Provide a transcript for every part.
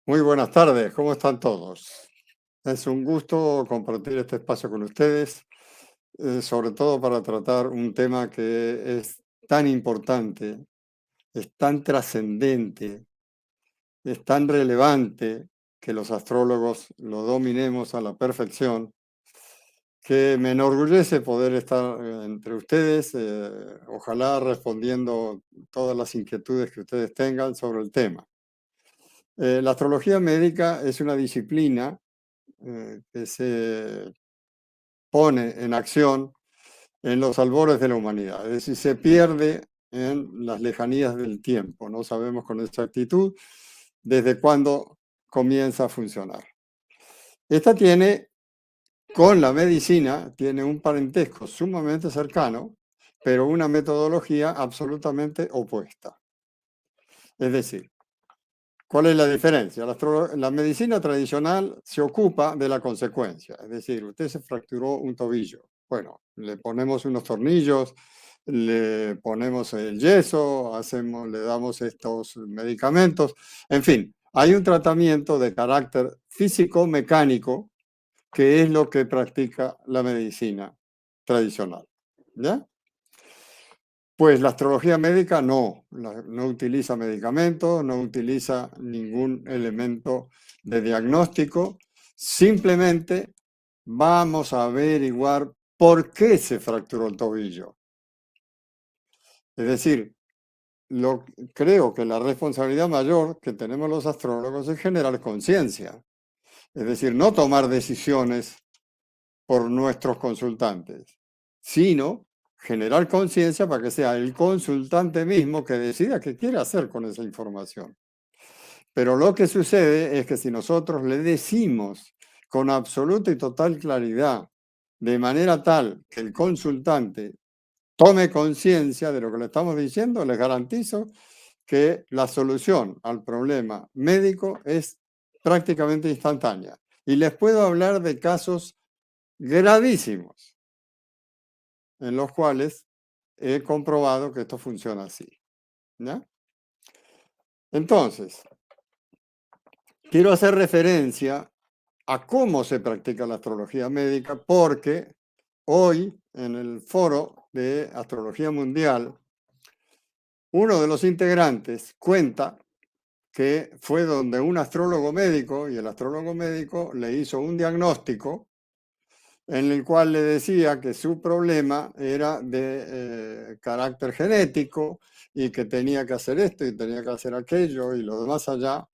Muy buenas tardes, ¿cómo están todos? Es un gusto compartir este espacio con ustedes, sobre todo para tratar un tema que es tan importante, es tan trascendente, es tan relevante que los astrólogos lo dominemos a la perfección, que me enorgullece poder estar entre ustedes, ojalá respondiendo todas las inquietudes que ustedes tengan sobre el tema. La astrología médica es una disciplina que se pone en acción en los albores de la humanidad, es decir, se pierde en las lejanías del tiempo, no sabemos con exactitud desde cuándo comienza a funcionar. Esta tiene, con la medicina, tiene un parentesco sumamente cercano, pero una metodología absolutamente opuesta. Es decir, ¿cuál es la diferencia? La medicina tradicional se ocupa de la consecuencia, es decir, usted se fracturó un tobillo. Bueno, le ponemos unos tornillos, le ponemos el yeso, le damos estos medicamentos, en fin, hay un tratamiento de carácter físico-mecánico que es lo que practica la medicina tradicional. ¿Ya? Pues la astrología médica no utiliza medicamentos, no utiliza ningún elemento de diagnóstico, simplemente vamos a averiguar por qué se fracturó el tobillo. Es decir, creo que la responsabilidad mayor que tenemos los astrólogos es generar conciencia, es decir, no tomar decisiones por nuestros consultantes, sino generar conciencia para que sea el consultante mismo que decida qué quiere hacer con esa información. Pero lo que sucede es que si nosotros le decimos con absoluta y total claridad, de manera tal que el consultante tome conciencia de lo que le estamos diciendo, les garantizo que la solución al problema médico es prácticamente instantánea. Y les puedo hablar de casos gravísimos en los cuales he comprobado que esto funciona así. ¿Ya? Entonces, quiero hacer referencia a cómo se practica la astrología médica porque hoy en el foro de astrología mundial, uno de los integrantes cuenta que fue donde un astrólogo médico y el astrólogo médico le hizo un diagnóstico en el cual le decía que su problema era de carácter genético y que tenía que hacer esto y tenía que hacer aquello y lo demás allá.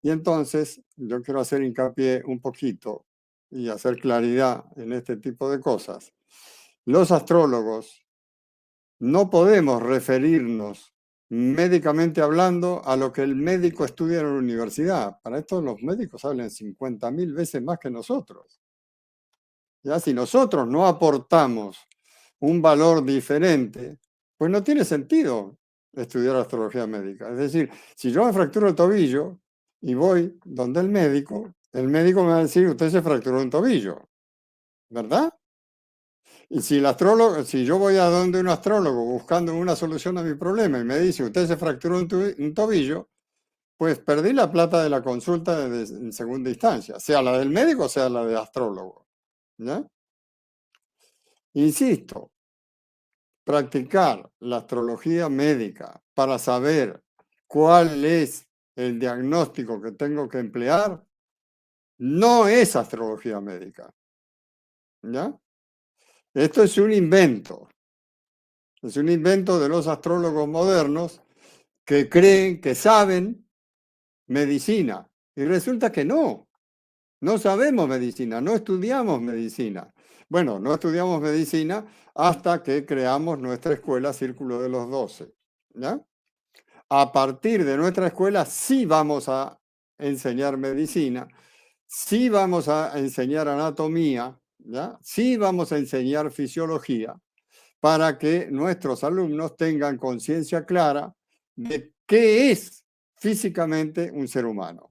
Y entonces yo quiero hacer hincapié un poquito y hacer claridad en este tipo de cosas. Los astrólogos no podemos referirnos médicamente hablando a lo que el médico estudia en la universidad. Para esto los médicos hablan 50.000 veces más que nosotros. ¿Ya? Si nosotros no aportamos un valor diferente, pues no tiene sentido estudiar astrología médica. Es decir, si yo me fracturo el tobillo y voy donde el médico me va a decir, usted se fracturó un tobillo, ¿verdad? Y si si yo voy a donde un astrólogo buscando una solución a mi problema y me dice, usted se fracturó un tobillo, pues perdí la plata de la consulta en segunda instancia, sea la del médico, sea la del astrólogo. ¿Ya? Insisto, practicar la astrología médica para saber cuál es el diagnóstico que tengo que emplear, no es astrología médica. ¿Ya? Esto es un invento. Es un invento de los astrólogos modernos que creen que saben medicina. Y resulta que no sabemos medicina, no estudiamos medicina. Bueno, no estudiamos medicina hasta que creamos nuestra escuela Círculo de los 12. ¿Ya? A partir de nuestra escuela sí vamos a enseñar medicina, sí vamos a enseñar anatomía, ¿ya? Sí vamos a enseñar fisiología para que nuestros alumnos tengan conciencia clara de qué es físicamente un ser humano,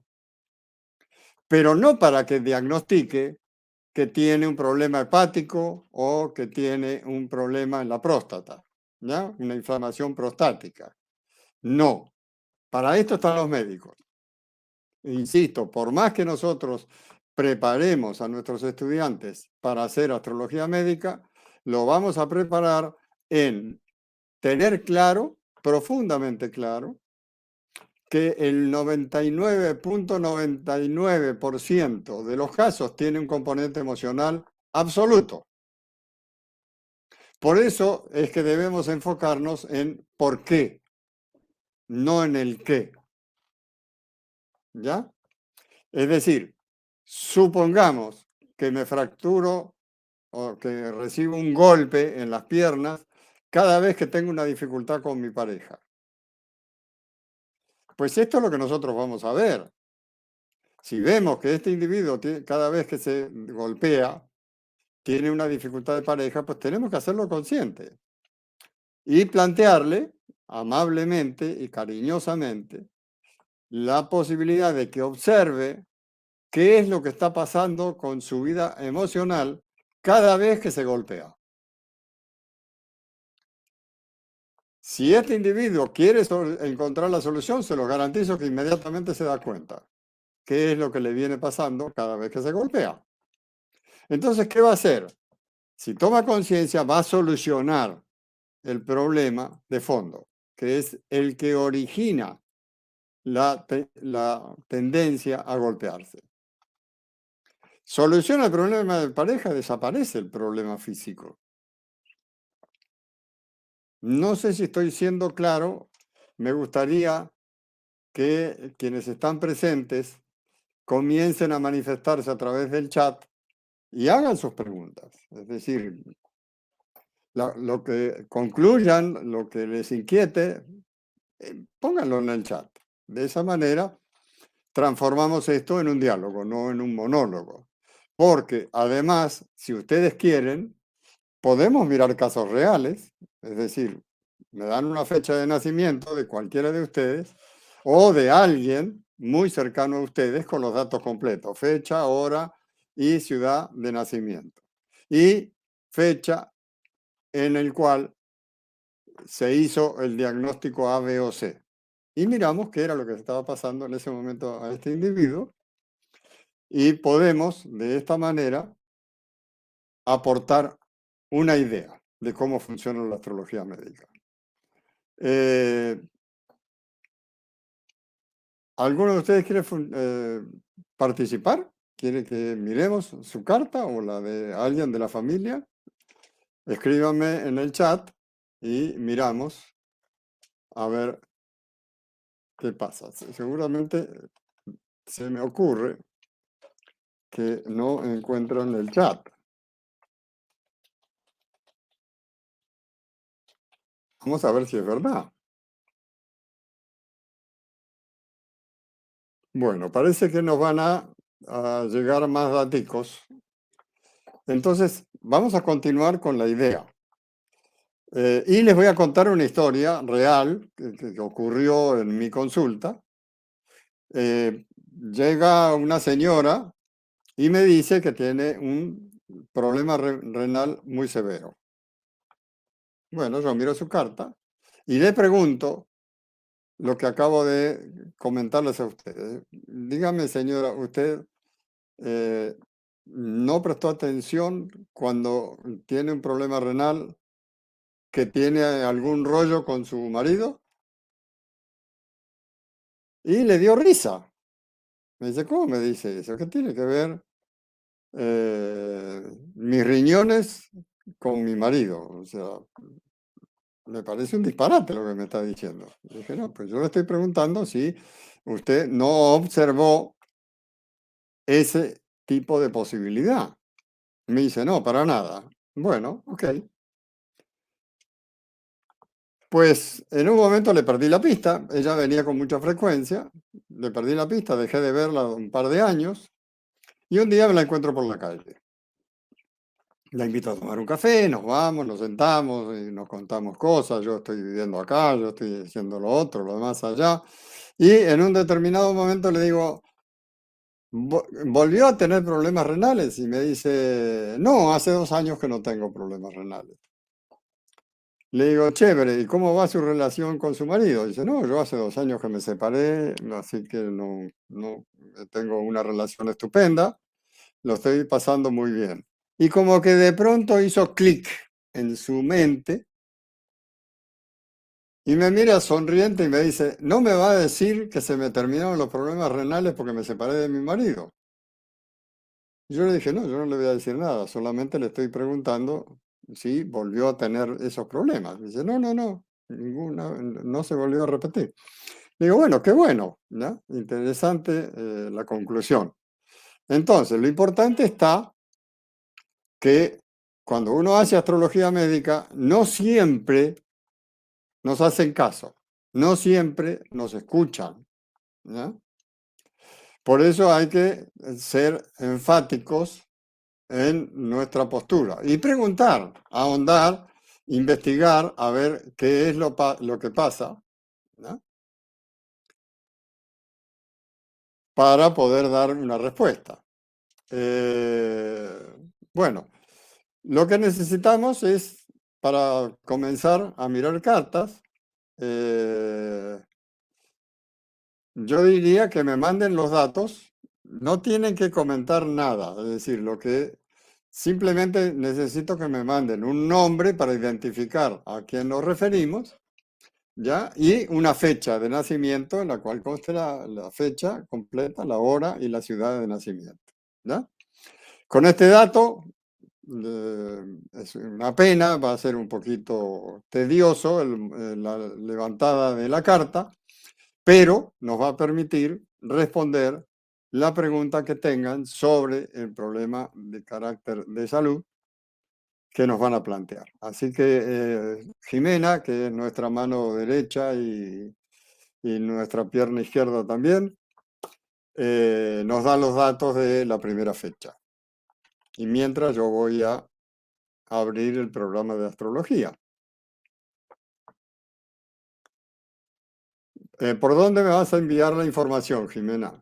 pero no para que diagnostique que tiene un problema hepático o que tiene un problema en la próstata, ¿ya? Una inflamación prostática. No, para esto están los médicos. Insisto, por más que nosotros preparemos a nuestros estudiantes para hacer astrología médica, lo vamos a preparar en tener claro, profundamente claro, que el 99.99% de los casos tiene un componente emocional absoluto. Por eso es que debemos enfocarnos en por qué, no en el qué. ¿Ya? Es decir, supongamos que me fracturo o que recibo un golpe en las piernas cada vez que tengo una dificultad con mi pareja. Pues esto es lo que nosotros vamos a ver. Si vemos que este individuo cada vez que se golpea tiene una dificultad de pareja, pues tenemos que hacerlo consciente y plantearle amablemente y cariñosamente la posibilidad de que observe qué es lo que está pasando con su vida emocional cada vez que se golpea. Si este individuo quiere encontrar la solución, se lo garantizo que inmediatamente se da cuenta qué es lo que le viene pasando cada vez que se golpea. Entonces, ¿qué va a hacer? Si toma conciencia, va a solucionar el problema de fondo, que es el que origina la tendencia a golpearse. Soluciona el problema de pareja, desaparece el problema físico. No sé si estoy siendo claro, me gustaría que quienes están presentes comiencen a manifestarse a través del chat y hagan sus preguntas. Es decir, lo que concluyan, lo que les inquiete, pónganlo en el chat. De esa manera transformamos esto en un diálogo, no en un monólogo. Porque además, si ustedes quieren, podemos mirar casos reales, es decir, me dan una fecha de nacimiento de cualquiera de ustedes o de alguien muy cercano a ustedes con los datos completos, fecha, hora y ciudad de nacimiento. Y fecha en el cual se hizo el diagnóstico A, B o C. Y miramos qué era lo que estaba pasando en ese momento a este individuo y podemos de esta manera aportar una idea de cómo funciona la astrología médica. ¿Alguno de ustedes quiere participar? ¿Quiere que miremos su carta o la de alguien de la familia? Escríbanme en el chat y miramos a ver qué pasa. Seguramente se me ocurre que no encuentran el chat. Vamos a ver si es verdad. Bueno, parece que nos van a llegar más daticos. Entonces, vamos a continuar con la idea. Y les voy a contar una historia real que ocurrió en mi consulta. Llega una señora y me dice que tiene un problema renal muy severo. Bueno, yo miro su carta y le pregunto lo que acabo de comentarles a ustedes. Dígame, señora, ¿usted no prestó atención cuando tiene un problema renal que tiene algún rollo con su marido? Y le dio risa. Me dice, ¿cómo me dice eso? ¿Qué tiene que ver mis riñones con mi marido? O sea, me parece un disparate lo que me está diciendo. Le dije, no, pues yo le estoy preguntando si usted no observó ese tipo de posibilidad. Me dice, no, para nada. Bueno, ok. Pues en un momento le perdí la pista, ella venía con mucha frecuencia, le perdí la pista, dejé de verla un par de años y un día me la encuentro por la calle. La invito a tomar un café, nos vamos, nos sentamos y nos contamos cosas, yo estoy viviendo acá, yo estoy haciendo lo otro, lo demás allá. Y en un determinado momento le digo, ¿volvió a tener problemas renales? Y me dice, no, hace 2 años que no tengo problemas renales. Le digo, chévere, ¿y cómo va su relación con su marido? Dice, no, yo hace 2 años que me separé, así que no tengo una relación estupenda, lo estoy pasando muy bien. Y como que de pronto hizo clic en su mente y me mira sonriente y me dice, ¿no me va a decir que se me terminaron los problemas renales porque me separé de mi marido? Yo le dije, no, yo no le voy a decir nada, solamente le estoy preguntando si volvió a tener esos problemas. Dice, no, no, no, no se volvió a repetir. Digo, bueno, qué bueno, ¿no? Interesante la conclusión. Entonces, lo importante está que cuando uno hace astrología médica, no siempre nos hacen caso, no siempre nos escuchan, ¿no? Por eso hay que ser enfáticos en nuestra postura y preguntar, ahondar, investigar, a ver qué es lo que pasa, ¿no? Para poder dar una respuesta. Eh, bueno, lo que necesitamos es, para comenzar a mirar cartas, eh, yo diría que me manden los datos, no tienen que comentar nada, es decir, lo que simplemente necesito que me manden un nombre para identificar a quién nos referimos, ¿ya? Y una fecha de nacimiento en la cual conste la fecha completa, la hora y la ciudad de nacimiento, ¿ya? Con este dato, es una pena, va a ser un poquito tedioso la levantada de la carta, pero nos va a permitir responder la pregunta que tengan sobre el problema de carácter de salud que nos van a plantear. Así que Jimena, que es nuestra mano derecha y nuestra pierna izquierda también, nos da los datos de la primera fecha. Y mientras yo voy a abrir el programa de astrología. ¿Por dónde me vas a enviar la información, Jimena?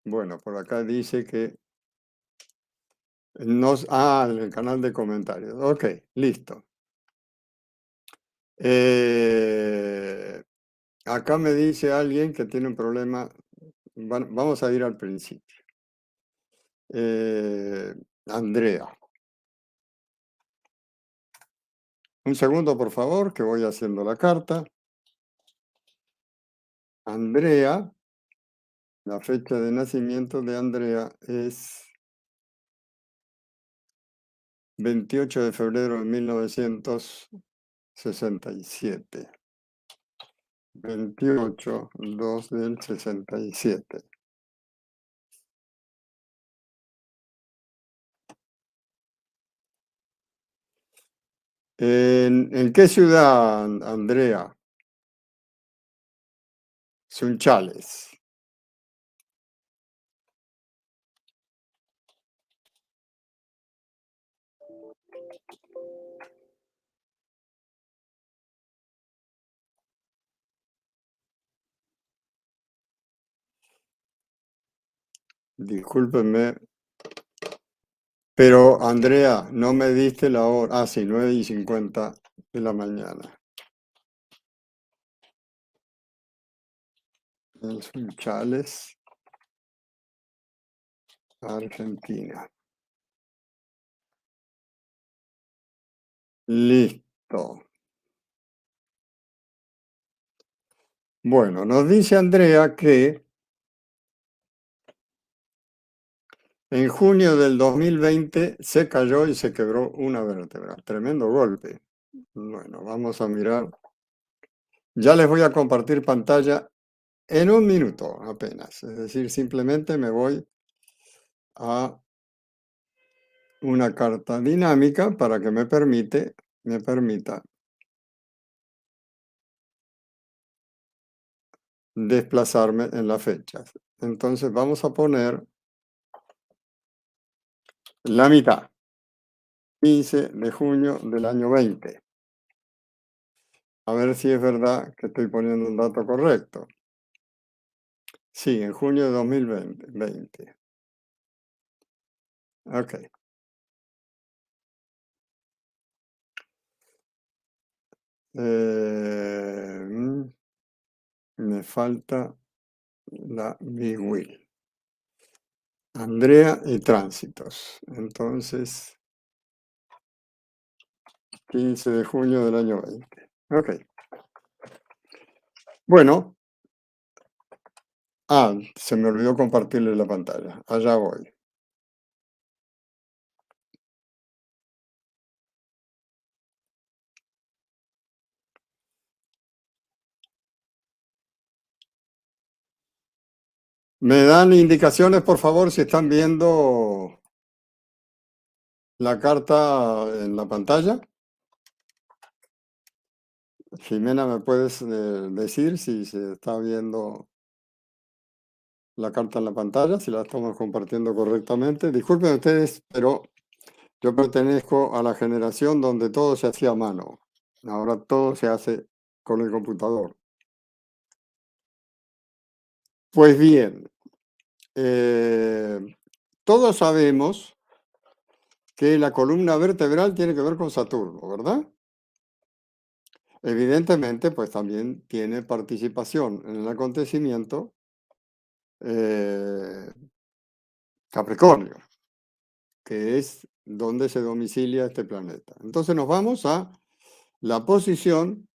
Bueno, por acá dice que en el canal de comentarios. Ok, listo. Eh, acá me dice alguien que tiene un problema. Vamos a ir al principio. Eh, Andrea. Un segundo, por favor, que voy haciendo la carta. Andrea, la fecha de nacimiento de Andrea es 28 de febrero de 1967. 28/2 del 67. ¿En qué ciudad, Andrea? Sunchales. Discúlpenme, pero Andrea, no me diste la hora. Ah, sí, 9:50 de la mañana. En Sunchales, Argentina. Listo. Bueno, nos dice Andrea que en junio del 2020 se cayó y se quebró una vértebra. Tremendo golpe. Bueno, vamos a mirar. Ya les voy a compartir pantalla en un minuto apenas. Es decir, simplemente me voy a una carta dinámica para que me permita desplazarme en las fechas. Entonces vamos a poner la mitad, 15 de junio del año 20. A ver si es verdad que estoy poniendo un dato correcto. Sí, en junio de 2020. Ok. Eh, Me falta la Big Wheel. Andrea y tránsitos. Entonces, 15 de junio del año 20. Ok. Bueno, se me olvidó compartirle la pantalla. Allá voy. ¿Me dan indicaciones, por favor, si están viendo la carta en la pantalla? Jimena, ¿me puedes decir si se está viendo la carta en la pantalla, si la estamos compartiendo correctamente? Disculpen ustedes, pero yo pertenezco a la generación donde todo se hacía a mano. Ahora todo se hace con el computador. Pues bien, eh, todos sabemos que la columna vertebral tiene que ver con Saturno, ¿verdad? Evidentemente, pues también tiene participación en el acontecimiento eh, Capricornio, que es donde se domicilia este planeta. Entonces nos vamos a la posición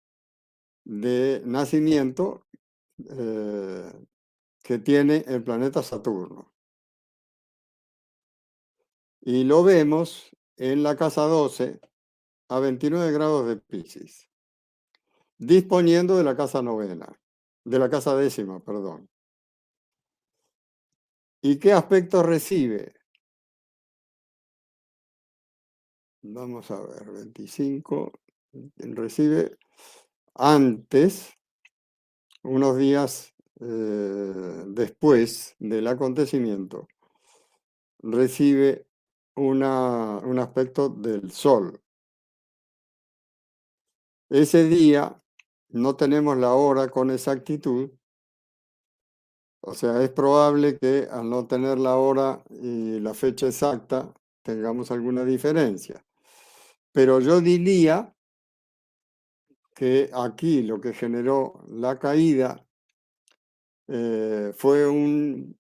de nacimiento eh, que tiene el planeta Saturno. Y lo vemos en la casa 12 a 29 grados de Piscis, disponiendo de la casa novena, de la casa décima, perdón. ¿Y qué aspecto recibe? Vamos a ver, 25, recibe antes, unos días después del acontecimiento, recibe un aspecto del Sol. Ese día no tenemos la hora con exactitud, o sea, es probable que al no tener la hora y la fecha exacta tengamos alguna diferencia. Pero yo diría que aquí lo que generó la caída fue un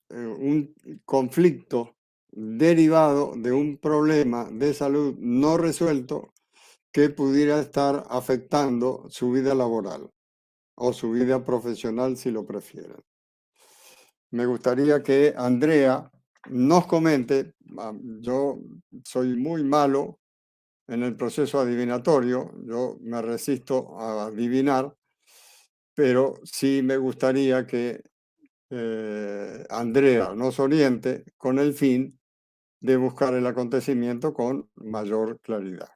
conflicto derivado de un problema de salud no resuelto que pudiera estar afectando su vida laboral o su vida profesional si lo prefieren. Me gustaría que Andrea nos comente, yo soy muy malo en el proceso adivinatorio, yo me resisto a adivinar, pero sí me gustaría que Andrea nos oriente con el fin de buscar el acontecimiento con mayor claridad.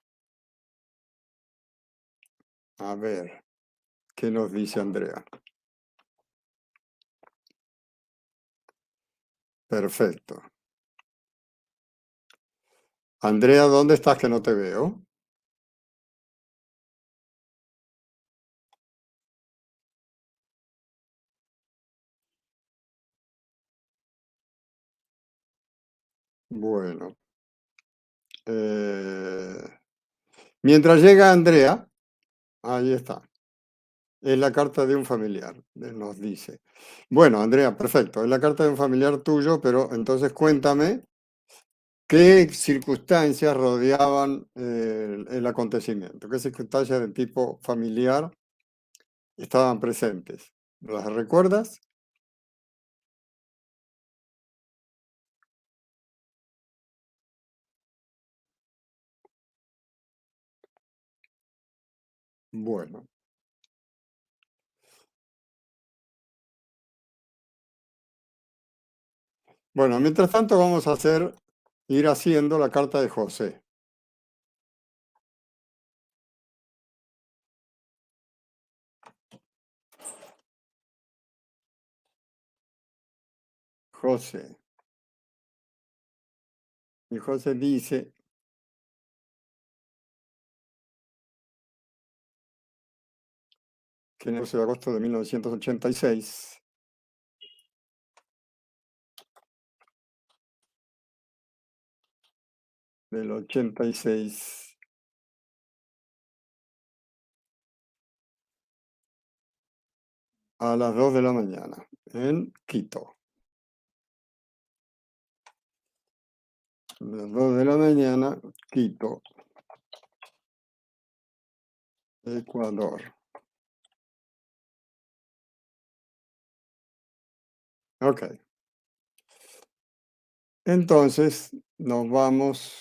A ver, ¿qué nos dice Andrea? Perfecto. Andrea, ¿dónde estás que no te veo? Bueno, eh, mientras llega Andrea, ahí está. Es la carta de un familiar, nos dice. Bueno, Andrea, perfecto. Es la carta de un familiar tuyo, pero entonces cuéntame qué circunstancias rodeaban el acontecimiento, qué circunstancias de tipo familiar estaban presentes. ¿Las recuerdas? Bueno, bueno, mientras tanto vamos a ir haciendo la carta de José. José. Y José dice que en el 12 de agosto de 1986, del 86, a las 2 de la mañana en Quito. A las 2 de la mañana, Quito, Ecuador. Ok. Entonces nos vamos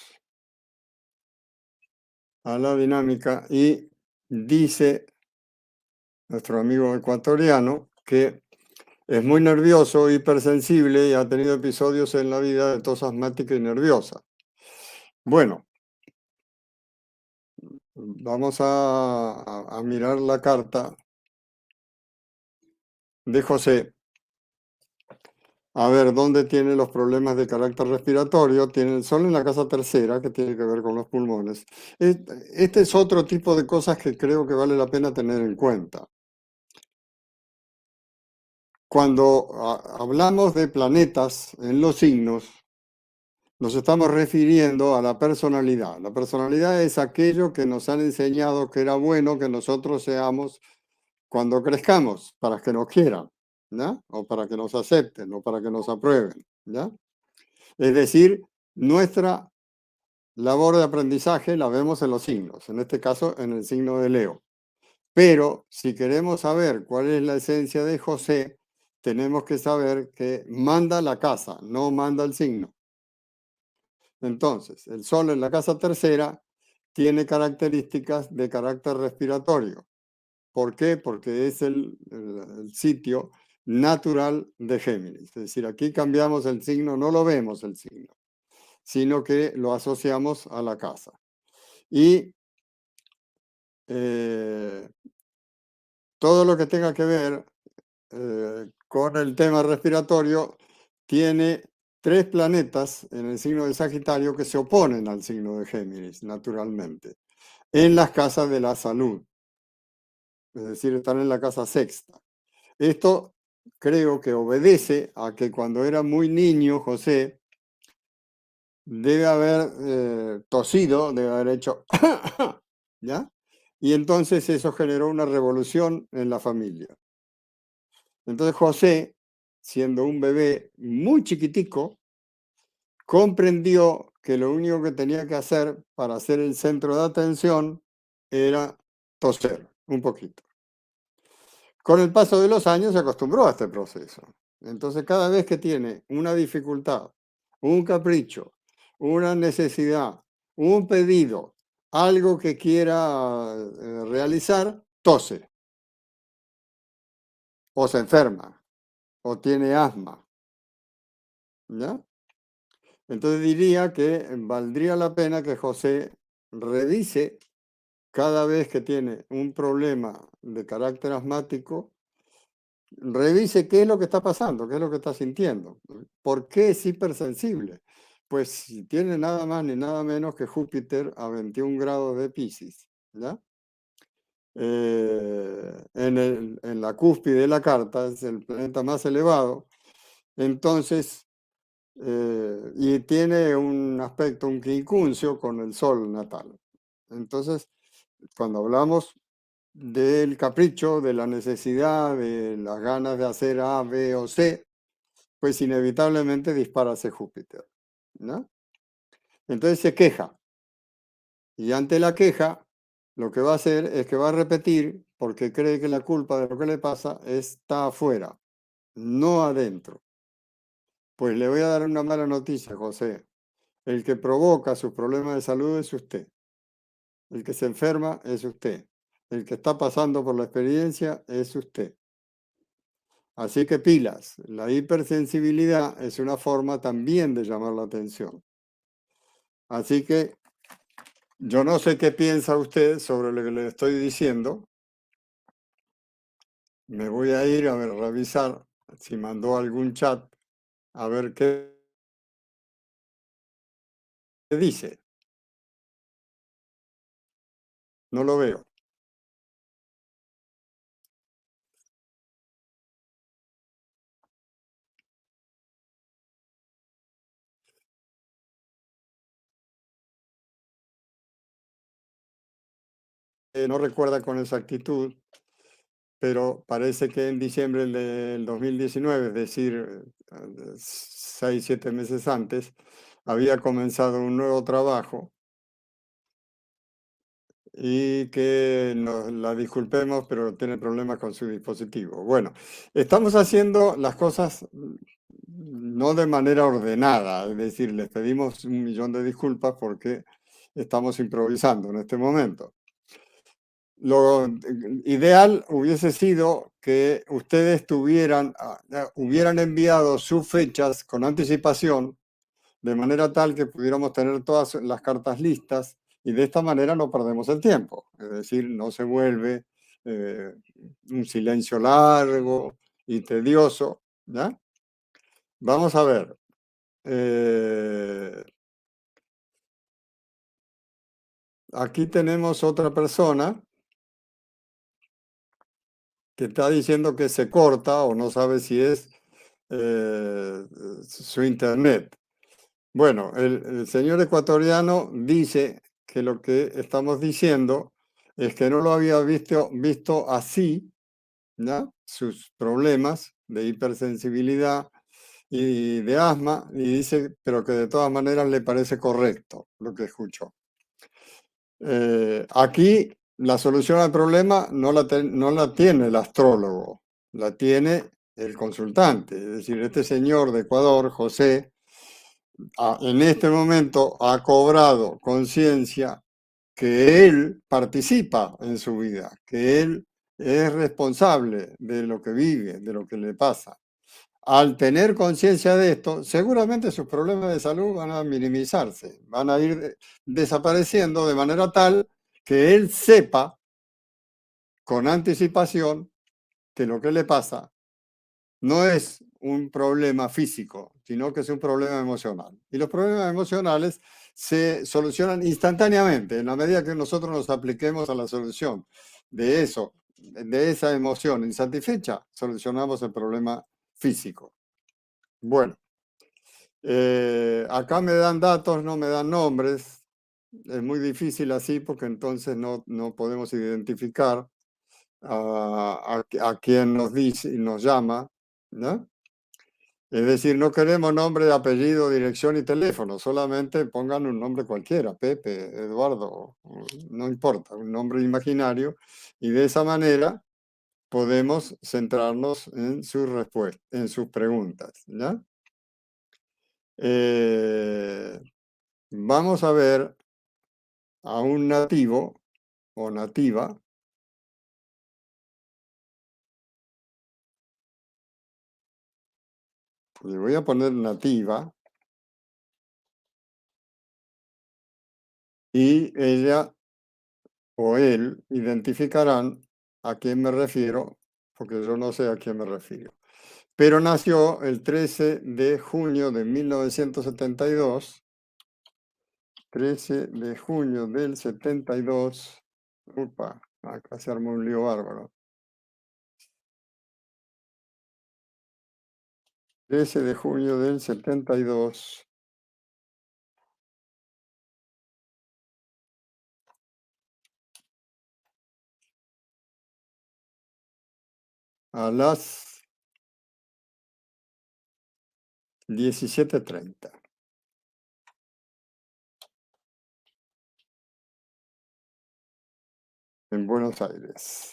a la dinámica y dice nuestro amigo ecuatoriano que es muy nervioso, hipersensible y ha tenido episodios en la vida de tos asmática y nerviosa. Bueno, vamos a mirar la carta de José, a ver dónde tiene los problemas de carácter respiratorio. Tiene el sol en la casa tercera, que tiene que ver con los pulmones. Este es otro tipo de cosas que creo que vale la pena tener en cuenta. Cuando hablamos de planetas en los signos, nos estamos refiriendo a la personalidad. La personalidad es aquello que nos han enseñado que era bueno que nosotros seamos cuando crezcamos, para que nos quieran, ¿ya? O para que nos acepten, o para que nos aprueben, ¿ya? Es decir, nuestra labor de aprendizaje la vemos en los signos, en este caso en el signo de Leo. Pero si queremos saber cuál es la esencia de José, tenemos que saber que manda la casa, no manda el signo. Entonces, el Sol en la casa tercera tiene características de carácter respiratorio. ¿Por qué? Porque es el sitio natural de Géminis. Es decir, aquí cambiamos el signo, no lo vemos el signo, sino que lo asociamos a la casa. Y eh, todo lo que tenga que ver con el tema respiratorio tiene tres planetas en el signo de Sagitario que se oponen al signo de Géminis, naturalmente, en las casas de la salud, es decir, están en la casa sexta. Esto creo que obedece a que cuando era muy niño José debe haber tosido, debe haber hecho, ¿ya? Y entonces eso generó una revolución en la familia. Entonces José, siendo un bebé muy chiquitico, comprendió que lo único que tenía que hacer para ser el centro de atención era toser un poquito. Con el paso de los años se acostumbró a este proceso. Entonces cada vez que tiene una dificultad, un capricho, una necesidad, un pedido, algo que quiera realizar, tose o se enferma o tiene asma, ¿ya? Entonces diría que valdría la pena que José revise cada vez que tiene un problema de carácter asmático, revise qué es lo que está pasando, qué es lo que está sintiendo, por qué es hipersensible. Pues si tiene nada más ni nada menos que Júpiter a 21 grados de Piscis, ¿ya? En la cúspide de la carta, es el planeta más elevado, entonces, y tiene un aspecto, un quincuncio con el Sol natal. Entonces, cuando hablamos del capricho, de la necesidad, de las ganas de hacer A, B o C, pues inevitablemente dispara ese Júpiter, ¿no? Entonces se queja y ante la queja lo que va a hacer es que va a repetir porque cree que la culpa de lo que le pasa está afuera, no adentro. Pues le voy a dar una mala noticia, José. El que provoca sus problemas de salud es usted. El que se enferma es usted. El que está pasando por la experiencia es usted. Así que pilas, la hipersensibilidad es una forma también de llamar la atención. Así que yo no sé qué piensa usted sobre lo que le estoy diciendo. Me voy a ir a ver, revisar si mandó algún chat, a ver qué dice. No lo veo. No recuerda con exactitud, pero parece que en diciembre del 2019, es decir, 6, 7 meses antes, había comenzado un nuevo trabajo y que nos la disculpemos, pero tiene problemas con su dispositivo. Bueno, estamos haciendo las cosas no de manera ordenada, es decir, les pedimos 1 millón de disculpas porque estamos improvisando en este momento. Lo ideal hubiese sido que ustedes hubieran enviado sus fechas con anticipación, de manera tal que pudiéramos tener todas las cartas listas y de esta manera no perdemos el tiempo. Es decir, no se vuelve eh, un silencio largo y tedioso, ¿ya? Vamos a ver. eh, Aquí tenemos otra persona que está diciendo que se corta o no sabe si es eh, su internet. Bueno, el señor ecuatoriano dice que lo que estamos diciendo es que no lo había visto así, ¿ya? Sus problemas de hipersensibilidad y de asma, y dice, pero que de todas maneras le parece correcto lo que escuchó. Aquí la solución al problema no la tiene el astrólogo, la tiene el consultante. Es decir, este señor de Ecuador, José, en este momento ha cobrado conciencia que él participa en su vida, que él es responsable de lo que vive, de lo que le pasa. Al tener conciencia de esto, seguramente sus problemas de salud van a minimizarse, van a ir desapareciendo de manera tal que él sepa con anticipación que lo que le pasa no es un problema físico, sino que es un problema emocional. Y los problemas emocionales se solucionan instantáneamente en la medida que nosotros nos apliquemos a la solución de eso, de esa emoción insatisfecha, solucionamos el problema físico. Bueno. Acá me dan datos, no me dan nombres. Es muy difícil así porque entonces no podemos identificar a quién nos dice y nos llama, ¿no? Es decir, no queremos nombre, apellido, dirección y teléfono, solamente pongan un nombre cualquiera, Pepe, Eduardo, no importa, un nombre imaginario, y de esa manera podemos centrarnos en sus respuestas, en sus preguntas, ¿ya? Eh, Vamos a ver a un nativo o nativa. Le voy a poner nativa y ella o él identificarán a quién me refiero, porque yo no sé a quién me refiero. Pero nació el 13 de junio de 1972, 13 de junio del 72. Upa, acá se armó un lío bárbaro. 13 de junio del 72. A las 17:30 en Buenos Aires.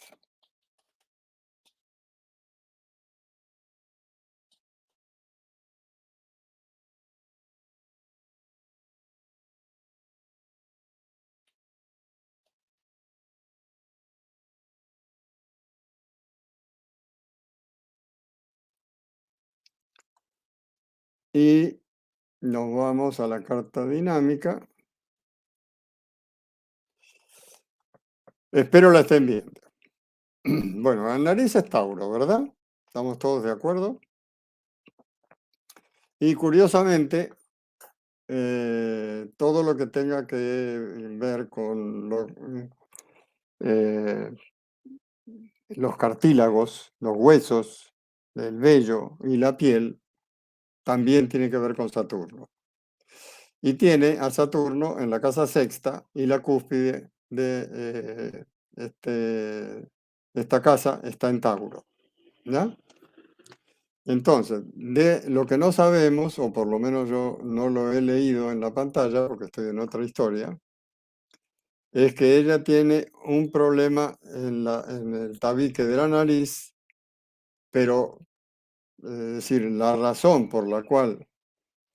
Y nos vamos a la carta dinámica. Espero la estén viendo. Bueno, la nariz es Tauro, ¿verdad? ¿Estamos todos de acuerdo? Y curiosamente, todo lo que tenga que ver con eh, los cartílagos, los huesos, el vello y la piel, también tiene que ver con Saturno. Y tiene a Saturno en la casa sexta y la cúspide de este esta casa está en Tauro, ¿ya? Entonces, de lo que no sabemos, o por lo menos yo no lo he leído en la pantalla porque estoy en otra historia, es que ella tiene un problema en el tabique de la nariz, pero es decir, la razón por la cual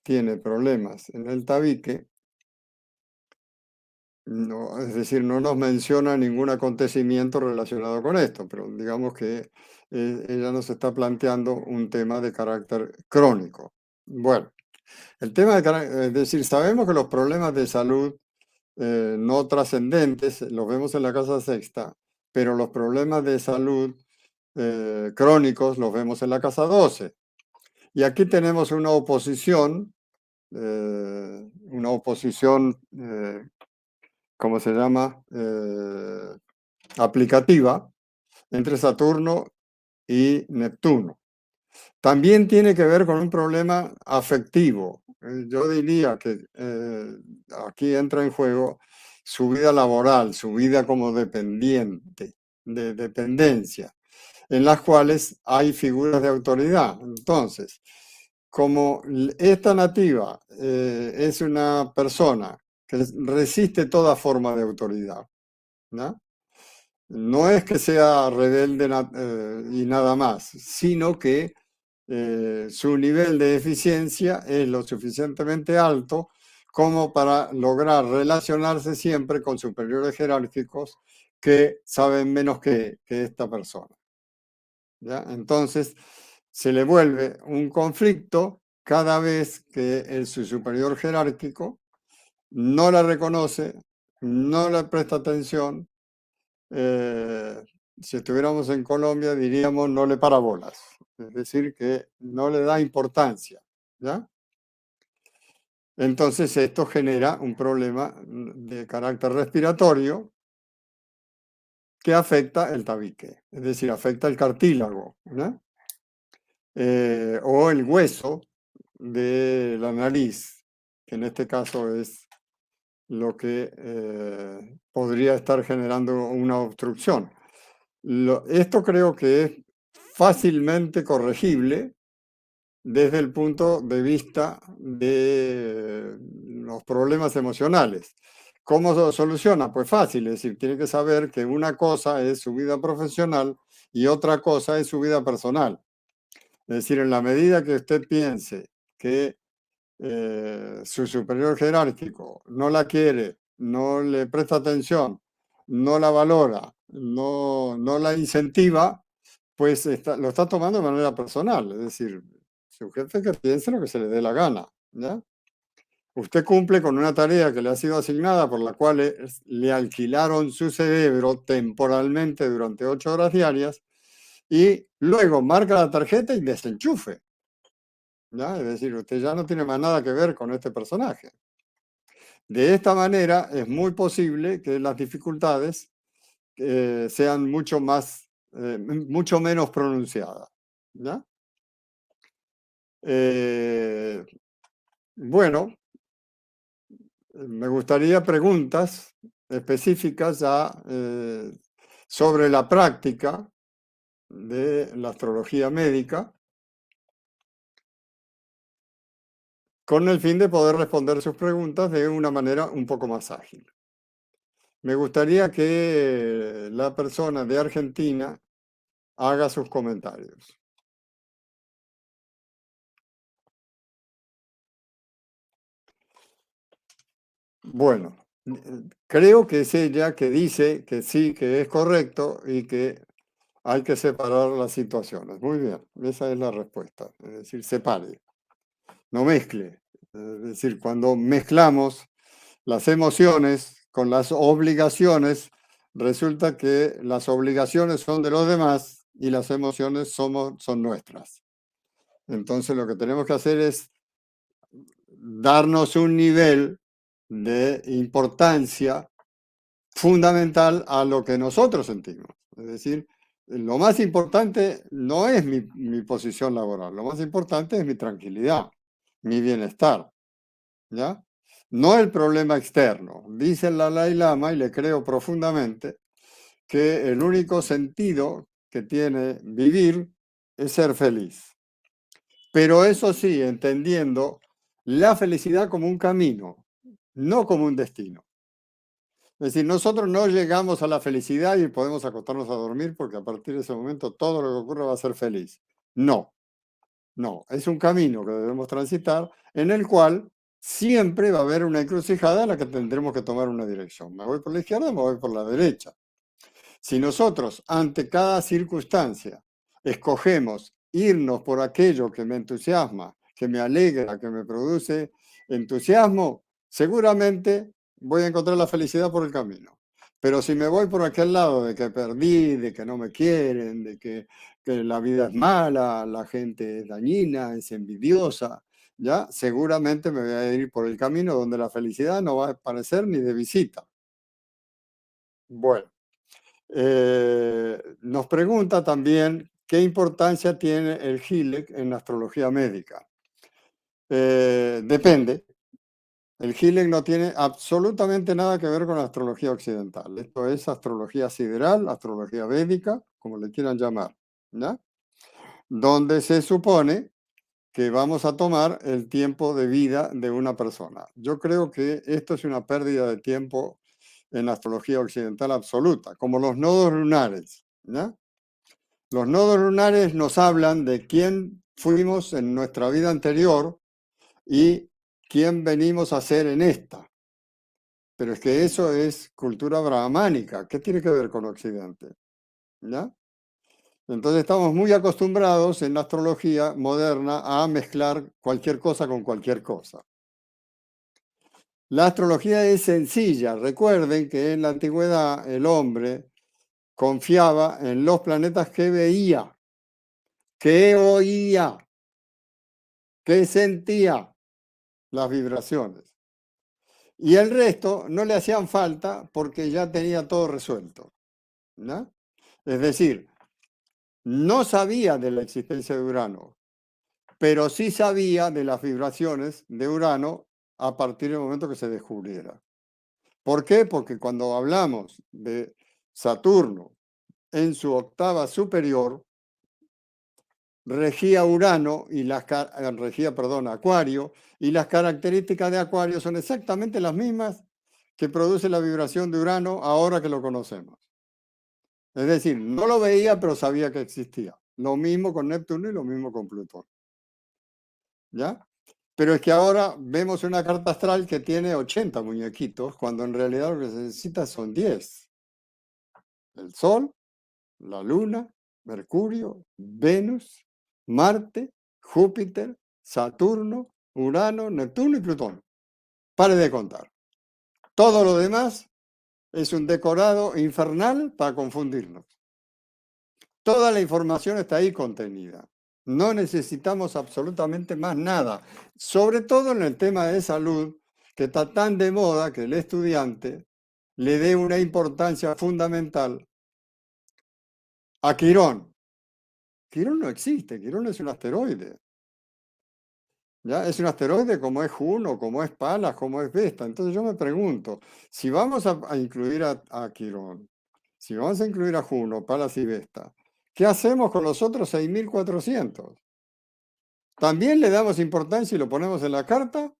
tiene problemas en el tabique, no, es decir, no nos menciona ningún acontecimiento relacionado con esto, pero digamos que ella nos está planteando un tema de carácter crónico. Bueno, el tema de carácter, es decir, sabemos que los problemas de salud no trascendentes los vemos en la casa sexta, pero los problemas de salud crónicos los vemos en la casa 12. Y aquí tenemos una oposición, ¿cómo se llama? Aplicativa entre Saturno y Neptuno. También tiene que ver con un problema afectivo. Yo diría que aquí entra en juego su vida laboral, su vida como dependiente, de dependencia, en las cuales hay figuras de autoridad. Entonces, como esta nativa es una persona que resiste toda forma de autoridad, ¿no? No es que sea rebelde y nada más, sino que su nivel de eficiencia es lo suficientemente alto como para lograr relacionarse siempre con superiores jerárquicos que saben menos que esta persona. ¿Ya? Entonces, se le vuelve un conflicto cada vez que su superior jerárquico no la reconoce, no le presta atención. Si estuviéramos en Colombia, diríamos no le para bolas, es decir, que no le da importancia, ¿ya? Entonces esto genera un problema de carácter respiratorio que afecta el tabique, es decir, afecta el cartílago, ¿no? O el hueso de la nariz, que en este caso es lo que podría estar generando una obstrucción. Esto creo que es fácilmente corregible desde el punto de vista de los problemas emocionales. ¿Cómo se soluciona? Pues fácil, es decir, tiene que saber que una cosa es su vida profesional y otra cosa es su vida personal. Es decir, en la medida que usted piense que su superior jerárquico no la quiere, no le presta atención, no la valora, no la incentiva, pues lo está tomando de manera personal. Es decir, su jefe que piense lo que se le dé la gana. ¿Ya? Usted cumple con una tarea que le ha sido asignada por la cual le alquilaron su cerebro temporalmente durante 8 horas diarias y luego marca la tarjeta y desenchufe. ¿Ya? Es decir, usted ya no tiene más nada que ver con este personaje. De esta manera es muy posible que las dificultades sean mucho menos pronunciadas. ¿Ya? Bueno, me gustaría preguntas específicas ya sobre la práctica de la astrología médica con el fin de poder responder sus preguntas de una manera un poco más ágil. Me gustaría que la persona de Argentina haga sus comentarios. Bueno, creo que es ella que dice que sí, que es correcto y que hay que separar las situaciones. Muy bien, esa es la respuesta. Es decir, separe, no mezcle. Es decir, cuando mezclamos las emociones con las obligaciones, resulta que las obligaciones son de los demás y las emociones son nuestras. Entonces lo que tenemos que hacer es darnos un nivel de importancia fundamental a lo que nosotros sentimos. Es decir, lo más importante no es mi posición laboral, lo más importante es mi tranquilidad, mi bienestar, ¿ya? No el problema externo. Dice el Dalai Lama, y le creo profundamente, que el único sentido que tiene vivir es ser feliz. Pero eso sí, entendiendo la felicidad como un camino, no como un destino. Es decir, nosotros no llegamos a la felicidad y podemos acostarnos a dormir porque a partir de ese momento todo lo que ocurra va a ser feliz. No, no, es un camino que debemos transitar en el cual siempre va a haber una encrucijada en la que tendremos que tomar una dirección. Me voy por la izquierda, me voy por la derecha. Si nosotros ante cada circunstancia escogemos irnos por aquello que me entusiasma, que me alegra, que me produce entusiasmo, seguramente voy a encontrar la felicidad por el camino. Pero si me voy por aquel lado de que perdí, de que no me quieren, de que la vida es mala, la gente es dañina, es envidiosa, ya seguramente me voy a ir por el camino donde la felicidad no va a aparecer ni de visita. Bueno. Nos pregunta también qué importancia tiene el GILEC en la astrología médica. Depende. El GILEC no tiene absolutamente nada que ver con la astrología occidental. Esto es astrología sideral, astrología védica, como le quieran llamar, ¿ya? Donde se supone que vamos a tomar el tiempo de vida de una persona. Yo creo que esto es una pérdida de tiempo en la astrología occidental absoluta, como los nodos lunares, ¿ya? Los nodos lunares nos hablan de quién fuimos en nuestra vida anterior y quién venimos a ser en esta. Pero es que eso es cultura brahmánica. ¿Qué tiene que ver con Occidente? ¿Ya? Entonces estamos muy acostumbrados en la astrología moderna a mezclar cualquier cosa con cualquier cosa. La astrología es sencilla. Recuerden que en la antigüedad el hombre confiaba en los planetas que veía, que oía, que sentía las vibraciones. Y el resto no le hacían falta porque ya tenía todo resuelto, ¿no? Es decir, no sabía de la existencia de Urano, pero sí sabía de las vibraciones de Urano a partir del momento que se descubriera. ¿Por qué? Porque cuando hablamos de Saturno en su octava superior, regía Urano y regía, perdón, Acuario, y las características de Acuario son exactamente las mismas que produce la vibración de Urano ahora que lo conocemos. Es decir, no lo veía, pero sabía que existía. Lo mismo con Neptuno y lo mismo con Plutón. ¿Ya? Pero es que ahora vemos una carta astral que tiene 80 muñequitos, cuando en realidad lo que se necesita son 10. El Sol, la Luna, Mercurio, Venus, Marte, Júpiter, Saturno, Urano, Neptuno y Plutón. Pare de contar. Todo lo demás es un decorado infernal para confundirnos. Toda la información está ahí contenida. No necesitamos absolutamente más nada, sobre todo en el tema de salud, que está tan de moda que el estudiante le dé una importancia fundamental a Quirón. Quirón no existe, Quirón es un asteroide. ¿Ya? Es un asteroide como es Juno, como es Palas, como es Vesta. Entonces yo me pregunto, si vamos a incluir a Quirón, si vamos a incluir a Juno, Palas y Vesta, ¿qué hacemos con los otros 6.400? ¿También le damos importancia y lo ponemos en la carta?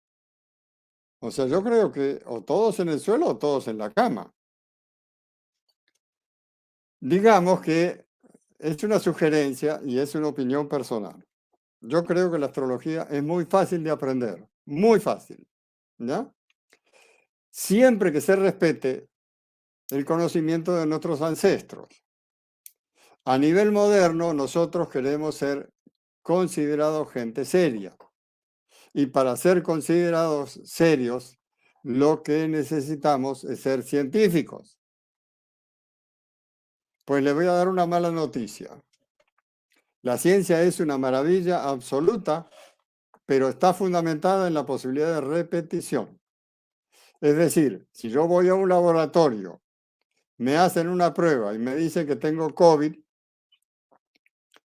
O sea, yo creo que o todos en el suelo o todos en la cama. Digamos que es una sugerencia y es una opinión personal. Yo creo que la astrología es muy fácil de aprender, muy fácil, ¿ya? Siempre que se respete el conocimiento de nuestros ancestros. A nivel moderno, nosotros queremos ser considerados gente seria. Y para ser considerados serios, lo que necesitamos es ser científicos. Pues les voy a dar una mala noticia. La ciencia es una maravilla absoluta, pero está fundamentada en la posibilidad de repetición. Es decir, si yo voy a un laboratorio, me hacen una prueba y me dicen que tengo COVID,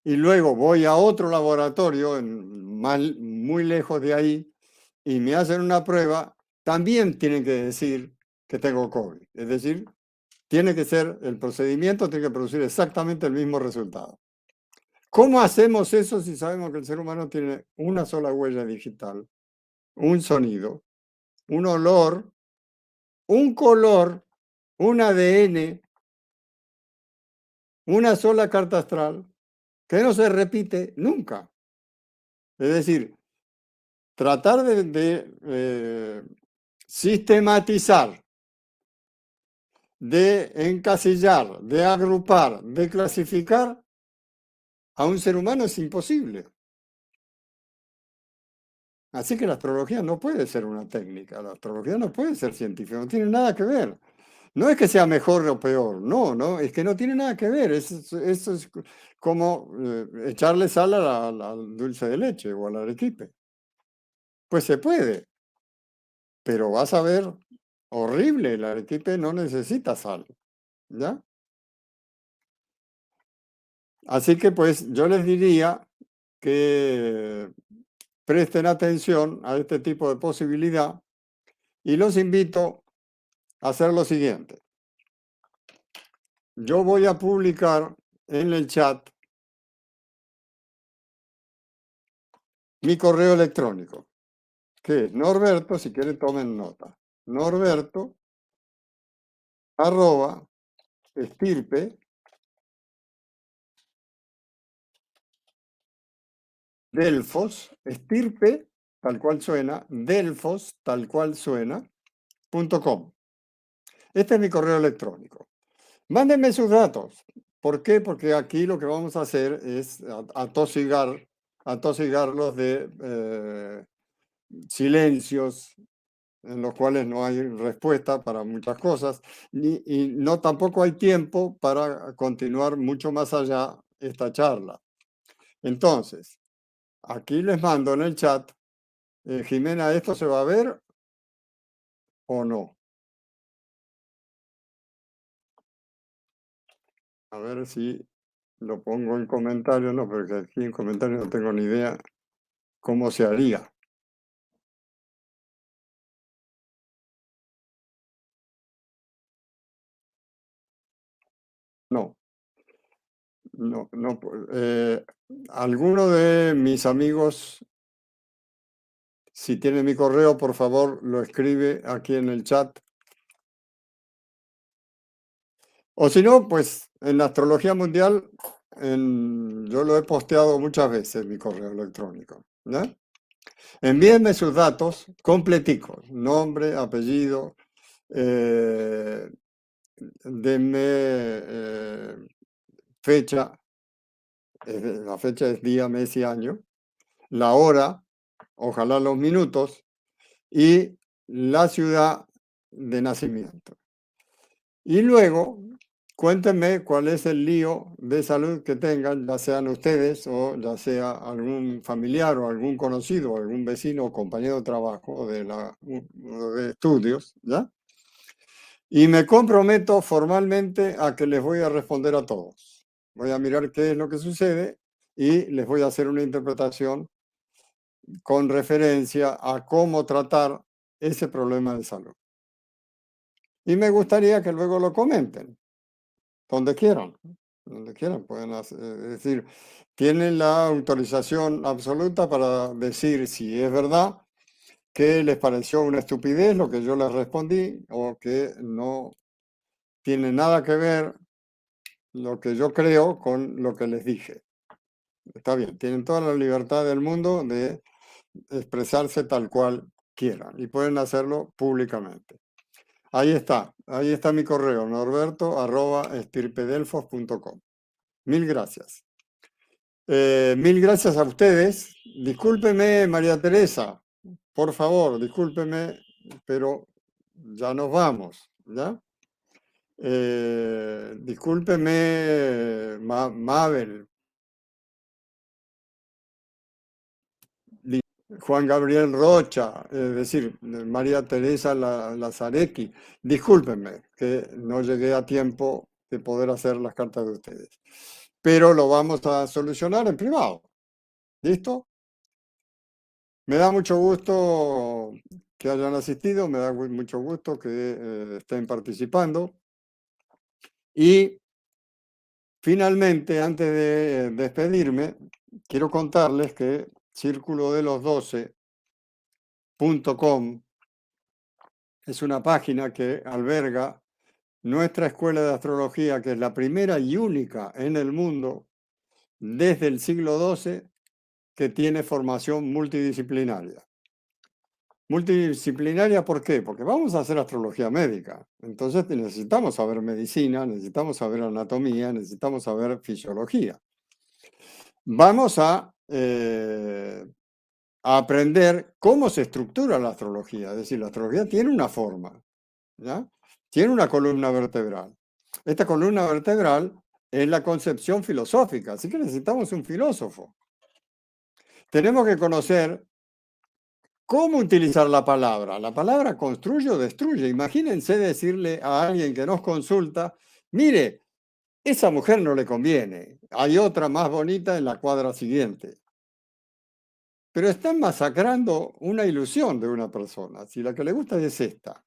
y luego voy a otro laboratorio muy lejos de ahí y me hacen una prueba, también tienen que decir que tengo COVID. Es decir, tiene que ser, el procedimiento tiene que producir exactamente el mismo resultado. ¿Cómo hacemos eso si sabemos que el ser humano tiene una sola huella digital, un sonido, un olor, un color, un ADN, una sola carta astral, que no se repite nunca? Es decir, tratar de sistematizar, de encasillar, de agrupar, de clasificar a un ser humano es imposible. Así que la astrología no puede ser una técnica, la astrología no puede ser científica, no tiene nada que ver. No es que sea mejor o peor, no, no, es que no tiene nada que ver. Eso es como echarle sal al dulce de leche o al arequipe. Pues se puede, pero vas a ver horrible, el arequipe no necesita sal, ¿ya? Así que pues yo les diría que presten atención a este tipo de posibilidad y los invito a hacer lo siguiente. Yo voy a publicar en el chat mi correo electrónico, que es Norberto, si quieren tomen nota, Norberto arroba estirpe Delfos, estirpe tal cual suena, Delfos tal cual suena, .com. Este es mi correo electrónico. Mándenme sus datos. ¿Por qué? Porque aquí lo que vamos a hacer es atosigarlos de silencios en los cuales no hay respuesta para muchas cosas, y no tampoco hay tiempo para continuar mucho más allá esta charla. Entonces, aquí les mando en el chat, Jimena, ¿esto se va a ver o no? A ver si lo pongo en comentarios, no, porque aquí en comentarios no tengo ni idea cómo se haría. No, no, no. Alguno de mis amigos, si tiene mi correo, por favor, lo escribe aquí en el chat. O si no, pues en la astrología mundial, yo lo he posteado muchas veces, mi correo electrónico, ¿no? Envíenme sus datos completicos, nombre, apellido, eh, denme fecha, la fecha es día, mes y año, la hora, ojalá los minutos, y la ciudad de nacimiento. Y luego, cuéntenme cuál es el lío de salud que tengan, ya sean ustedes o ya sea algún familiar o algún conocido, o algún vecino o compañero de trabajo o de estudios, ¿ya? Y me comprometo formalmente a que les voy a responder a todos. Voy a mirar qué es lo que sucede y les voy a hacer una interpretación con referencia a cómo tratar ese problema de salud. Y me gustaría que luego lo comenten, donde quieran pueden hacer, es decir, tienen la autorización absoluta para decir si es verdad que les pareció una estupidez lo que yo les respondí o que no tiene nada que ver lo que yo creo con lo que les dije. Está bien, tienen toda la libertad del mundo de expresarse tal cual quieran y pueden hacerlo públicamente. Ahí está mi correo, norberto@estirpedelfos.com. Mil gracias. Mil gracias a ustedes. Discúlpeme, María Teresa, por favor, discúlpeme, pero ya nos vamos, ¿ya? Discúlpeme, Mabel, Juan Gabriel Rocha, es decir, María Teresa Lazaretti, discúlpenme que no llegué a tiempo de poder hacer las cartas de ustedes, pero lo vamos a solucionar en privado. ¿Listo? Me da mucho gusto que hayan asistido, me da mucho gusto que estén participando. Y finalmente, antes de despedirme, quiero contarles que círculodelos12.com es una página que alberga nuestra escuela de astrología, que es la primera y única en el mundo desde el siglo XII que tiene formación multidisciplinaria. Multidisciplinaria, ¿por qué? Porque vamos a hacer astrología médica. Entonces necesitamos saber medicina, necesitamos saber anatomía, necesitamos saber fisiología. Vamos a aprender cómo se estructura la astrología. Es decir, la astrología tiene una forma, ¿ya? Tiene una columna vertebral. Esta columna vertebral es la concepción filosófica, así que necesitamos un filósofo. Tenemos que conocer cómo utilizar la palabra. La palabra construye o destruye. Imagínense decirle a alguien que nos consulta, mire, esa mujer no le conviene, hay otra más bonita en la cuadra siguiente. Pero están masacrando una ilusión de una persona. Si la que le gusta es esta,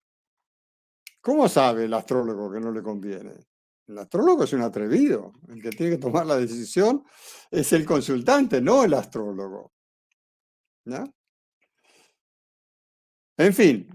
¿cómo sabe el astrólogo que no le conviene? El astrólogo es un atrevido. El que tiene que tomar la decisión es el consultante, no el astrólogo. ¿Ya? En fin,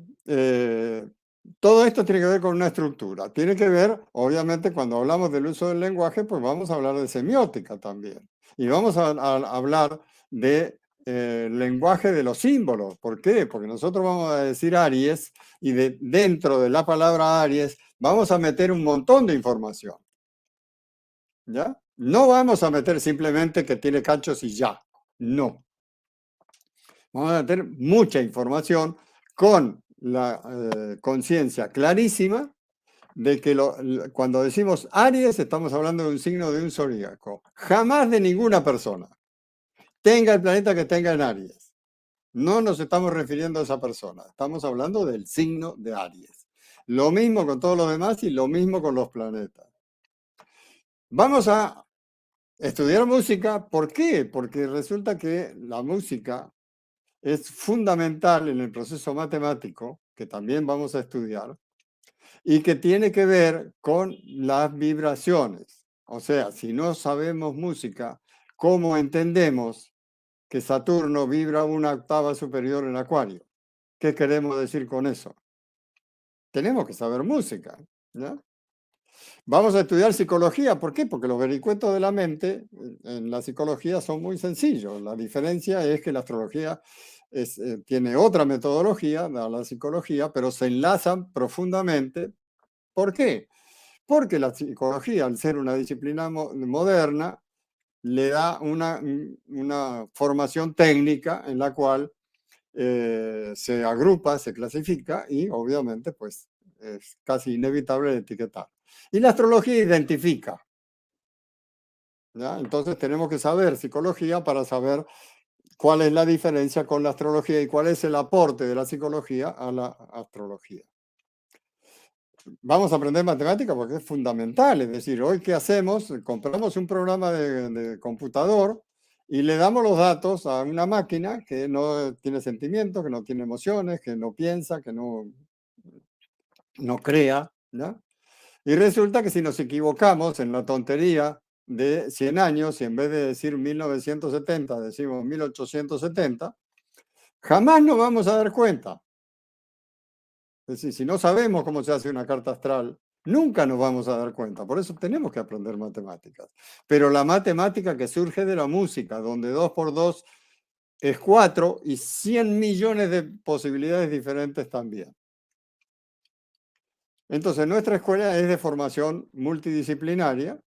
todo esto tiene que ver con una estructura. Tiene que ver, obviamente, cuando hablamos del uso del lenguaje, pues vamos a hablar de semiótica también. Y vamos a hablar de lenguaje de los símbolos. ¿Por qué? Porque nosotros vamos a decir Aries y dentro de la palabra Aries vamos a meter un montón de información. ¿Ya? No vamos a meter simplemente que tiene cachos y ya. No. Vamos a meter mucha información con la conciencia clarísima de que cuando decimos Aries estamos hablando de un signo de un zodíaco, jamás de ninguna persona, tenga el planeta que tenga en Aries. No nos estamos refiriendo a esa persona, estamos hablando del signo de Aries. Lo mismo con todos los demás y lo mismo con los planetas. Vamos a estudiar música, ¿por qué? Porque resulta que la música es fundamental en el proceso matemático, que también vamos a estudiar, y que tiene que ver con las vibraciones. O sea, si no sabemos música, ¿cómo entendemos que Saturno vibra una octava superior en Acuario? ¿Qué queremos decir con eso? Tenemos que saber música, ¿ya? Vamos a estudiar psicología, ¿por qué? Porque los vericuetos de la mente en la psicología son muy sencillos. La diferencia es que la astrología tiene otra metodología a la psicología, pero se enlazan profundamente. ¿Por qué? Porque la psicología, al ser una disciplina moderna, le da una formación técnica en la cual se agrupa, se clasifica y obviamente pues es casi inevitable etiquetar. Y la astrología identifica, ¿ya? Entonces tenemos que saber psicología para saber cuál es la diferencia con la astrología y cuál es el aporte de la psicología a la astrología. Vamos a aprender matemática porque es fundamental. Es decir, hoy qué hacemos, compramos un programa de computador y le damos los datos a una máquina que no tiene sentimientos, que no tiene emociones, que no piensa, que no crea, ¿ya? Y resulta que si nos equivocamos en la tontería de 100 años y en vez de decir 1970 decimos 1870, jamás nos vamos a dar cuenta. Es decir, si no sabemos cómo se hace una carta astral, nunca nos vamos a dar cuenta. Por eso tenemos que aprender matemáticas. Pero la matemática que surge de la música, donde 2 por 2 es 4 y 100 millones de posibilidades diferentes también. Entonces, nuestra escuela es de formación multidisciplinaria.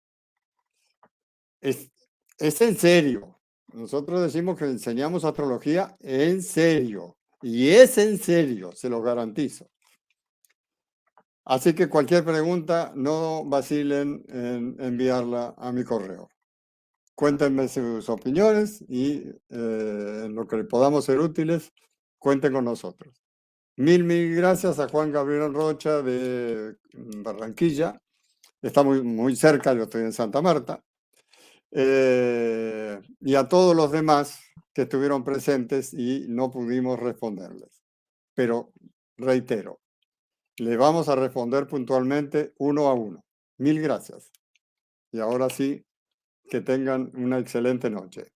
Es en serio. Nosotros decimos que enseñamos astrología en serio. Y es en serio, se lo garantizo. Así que cualquier pregunta, no vacilen en enviarla a mi correo. Cuéntenme sus opiniones y en lo que podamos ser útiles, cuenten con nosotros. Mil gracias a Juan Gabriel Rocha de Barranquilla. Está muy cerca, yo estoy en Santa Marta. Y a todos los demás que estuvieron presentes y no pudimos responderles. Pero reitero, le vamos a responder puntualmente uno a uno. Mil gracias. Y ahora sí, que tengan una excelente noche.